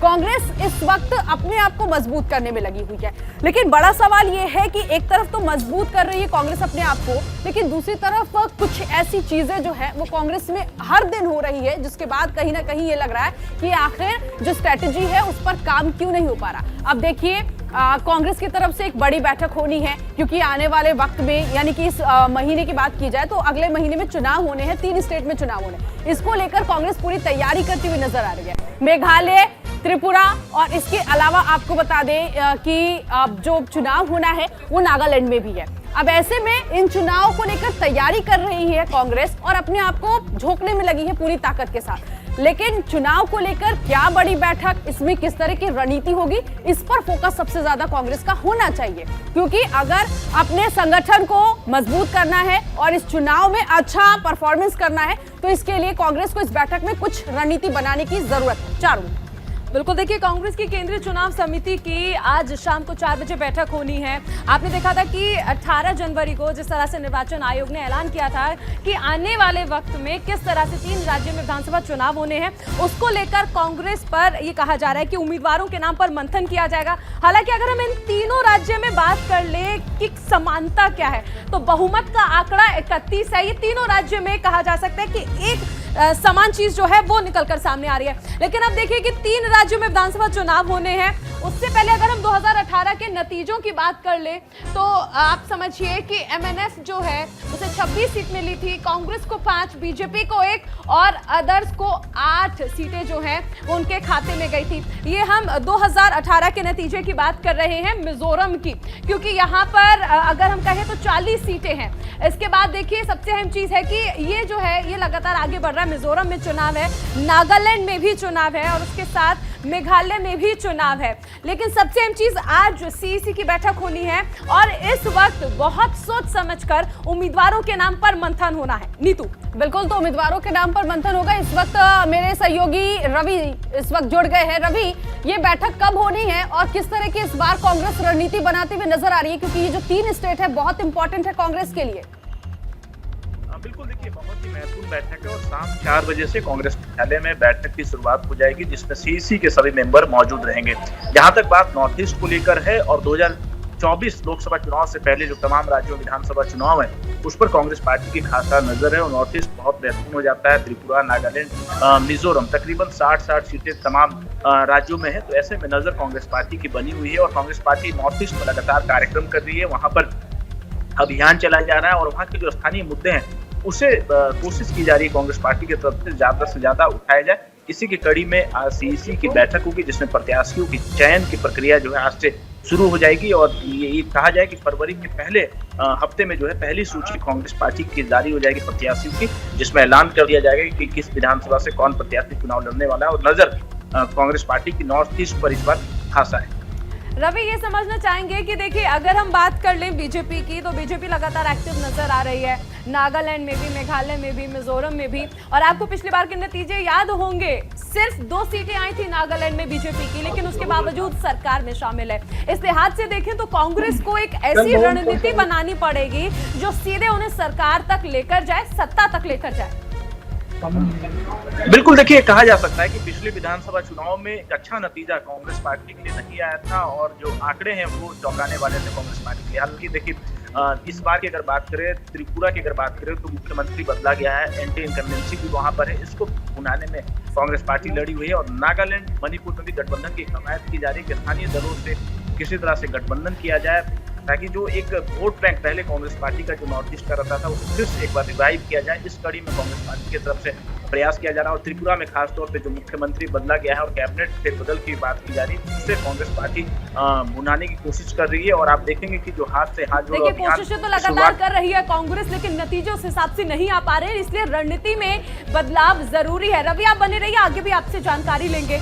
कांग्रेस इस वक्त अपने आप को मजबूत करने में लगी हुई है। लेकिन बड़ा सवाल यह है कि एक तरफ तो मजबूत कर रही है कांग्रेस अपने आप को, लेकिन दूसरी तरफ कुछ ऐसी चीजें जो है वो कांग्रेस में हर दिन हो रही है, जिसके बाद कहीं ना कहीं ये लग रहा है कि आखिर जो स्ट्रेटेजी है उस पर काम क्यों नहीं हो पा रहा। अब देखिए, कांग्रेस की तरफ से एक बड़ी बैठक होनी है, क्योंकि आने वाले वक्त में, यानी कि इस महीने की बात की जाए तो अगले महीने में चुनाव होने हैं, 3 स्टेट में चुनाव होने। इसको लेकर कांग्रेस पूरी तैयारी करती हुई नजर आ रही है। मेघालय, त्रिपुरा और इसके अलावा आपको बता दें कि जो चुनाव होना है वो नागालैंड में भी है। अब ऐसे में इन चुनाव को लेकर तैयारी कर रही है कांग्रेस और अपने आप को झोंकने में लगी है पूरी ताकत के साथ। लेकिन चुनाव को लेकर क्या बड़ी बैठक, इसमें किस तरह की रणनीति होगी, इस पर फोकस सबसे ज्यादा कांग्रेस का होना चाहिए। क्योंकि अगर अपने संगठन को मजबूत करना है और इस चुनाव में अच्छा परफॉर्मेंस करना है तो इसके लिए कांग्रेस को इस बैठक में कुछ रणनीति बनाने की जरूरत है। चारों बिल्कुल, देखिए कांग्रेस की केंद्रीय चुनाव समिति की आज शाम को 4 बजे बैठक होनी है। आपने देखा था कि 18 जनवरी को जिस तरह से निर्वाचन आयोग ने ऐलान किया था कि आने वाले वक्त में किस तरह से 3 राज्यों में विधानसभा चुनाव होने हैं, उसको लेकर कांग्रेस पर ये कहा जा रहा है कि उम्मीदवारों के नाम पर मंथन किया जाएगा। हालांकि अगर हम इन तीनों राज्यों में बात कर ले कि समानता क्या है, तो बहुमत का आंकड़ा 31 है। ये तीनों राज्यों में कहा जा सकता है कि एक समान चीज जो है वो निकल कर सामने आ रही है। लेकिन अब देखिए कि 3 राज्यों में विधानसभा चुनाव होने हैं। उससे पहले अगर हम 2018 के नतीजों की बात कर ले तो आप समझिए कि एमएनएफ जो है उसे 26 सीट मिली थी, कांग्रेस को 5, बीजेपी को 1 और अदर्स को 8 सीटें जो हैं वो उनके खाते में गई थी। ये हम 2018 के नतीजे की बात कर रहे हैं मिजोरम की, क्योंकि यहाँ पर अगर हम कहें तो 40 सीटें हैं। इसके बाद देखिए सबसे अहम चीज है कि ये जो है ये लगातार आगे बढ़ रहा है। मिजोरम में चुनाव है, नागालैंड में भी चुनाव है और उसके साथ मेघालय में भी चुनाव है। लेकिन सबसे अहम चीज, आज सीईसी की बैठक होनी है और इस वक्त बहुत सोच समझकर उम्मीदवारों के नाम पर मंथन होना है। नीतू, बिल्कुल, तो उम्मीदवारों के नाम पर मंथन होगा। इस वक्त मेरे सहयोगी रवि इस वक्त जुड़ गए हैं। रवि, ये बैठक कब होनी है और किस तरह की इस बार कांग्रेस रणनीति बनाते हुए नजर आ रही है, क्योंकि ये जो 3 स्टेट है बहुत इंपॉर्टेंट है कांग्रेस के लिए। बिल्कुल, देखिए बहुत ही महत्वपूर्ण बैठक है और शाम 4 बजे से कांग्रेस मुख्यालय में बैठक की शुरुआत हो जाएगी, जिसमें सीईसी के सभी मेंबर मौजूद रहेंगे। जहां तक बात नॉर्थ ईस्ट को लेकर है और 2024 लोकसभा चुनाव से पहले जो तमाम राज्यों में विधानसभा चुनाव है उस पर कांग्रेस पार्टी की खासा नजर है और नॉर्थ ईस्ट बहुत महत्वपूर्ण हो जाता है। त्रिपुरा, नागालैंड, मिजोरम, तकरीबन 60 सीटें तमाम राज्यों में है। तो ऐसे में नजर कांग्रेस पार्टी की बनी हुई है और कांग्रेस पार्टी नॉर्थ ईस्ट में लगातार कार्यक्रम कर रही है। वहां पर अभियान चलाया जा रहा है और वहां के जो स्थानीय मुद्दे हैं उसे कोशिश की जा रही है कांग्रेस पार्टी की तरफ से ज्यादा उठाया जाए। इसी की कड़ी में आज सीईसी की बैठक होगी, जिसमें प्रत्याशियों की चयन की प्रक्रिया जो है आज से शुरू हो जाएगी और ये कहा जाए कि फरवरी के पहले हफ्ते में जो है पहली सूची कांग्रेस पार्टी की जारी हो जाएगी प्रत्याशियों की, जिसमें ऐलान कर दिया जाएगा कि किस विधानसभा से कौन प्रत्याशी चुनाव लड़ने वाला है और नजर कांग्रेस पार्टी की नॉर्थ ईस्ट पर इस बार खासा है। रवि, ये समझना चाहेंगे कि देखिए अगर हम बात कर लें बीजेपी की, तो बीजेपी लगातार एक्टिव नजर आ रही है, नागालैंड में भी, मेघालय में भी, मिजोरम में भी। और आपको पिछली बार के नतीजे याद होंगे, सिर्फ 2 सीटें आई थी नागालैंड में बीजेपी की, लेकिन उसके बावजूद सरकार में शामिल है। इस लिहाज से देखें तो कांग्रेस को एक ऐसी रणनीति बनानी पड़ेगी जो सीधे उन्हें सरकार तक लेकर जाए, सत्ता तक लेकर जाए। बिल्कुल, देखिए कहा जा सकता है कि पिछले विधानसभा चुनाव में एक अच्छा नतीजा कांग्रेस पार्टी के लिए नहीं आया था और जो आंकड़े हैं वो चौंकाने वाले थे कांग्रेस पार्टी के लिए। हालांकि देखिए इस बार की अगर बात करें, त्रिपुरा की अगर बात करें तो मुख्यमंत्री बदला गया है, एंटी इनकम्बेंसी भी वहां पर है, इसको भुनाने में कांग्रेस पार्टी लड़ी हुई है। और नागालैंड, मणिपुर में भी गठबंधन की कवायद की जा रही है कि स्थानीय दलों से किसी तरह से गठबंधन किया जाए ताकि जो एक वोट बैंक पहले कांग्रेस पार्टी का जो नॉर्थ ईस्ट का रहता था उसे फिर से एक बार रिवाइव किया जाए। इस कड़ी में कांग्रेस पार्टी की तरफ से प्रयास किया जा रहा है और त्रिपुरा में खासतौर पे जो मुख्यमंत्री बदला गया है और कैबिनेट फेरबदल की बात की जा रही है, उससे कांग्रेस पार्टी भुनाने की कोशिश कर रही है। और आप देखेंगे कि जो हाथ से हाथ जोड़ो देखिए कोशिशें तो लगातार कर रही है कांग्रेस, लेकिन नतीजे उस हिसाब से नहीं आ पा रहे हैं, इसलिए रणनीति में बदलाव जरूरी है। रवि, आप बने रहिए, आगे भी आपसे जानकारी लेंगे।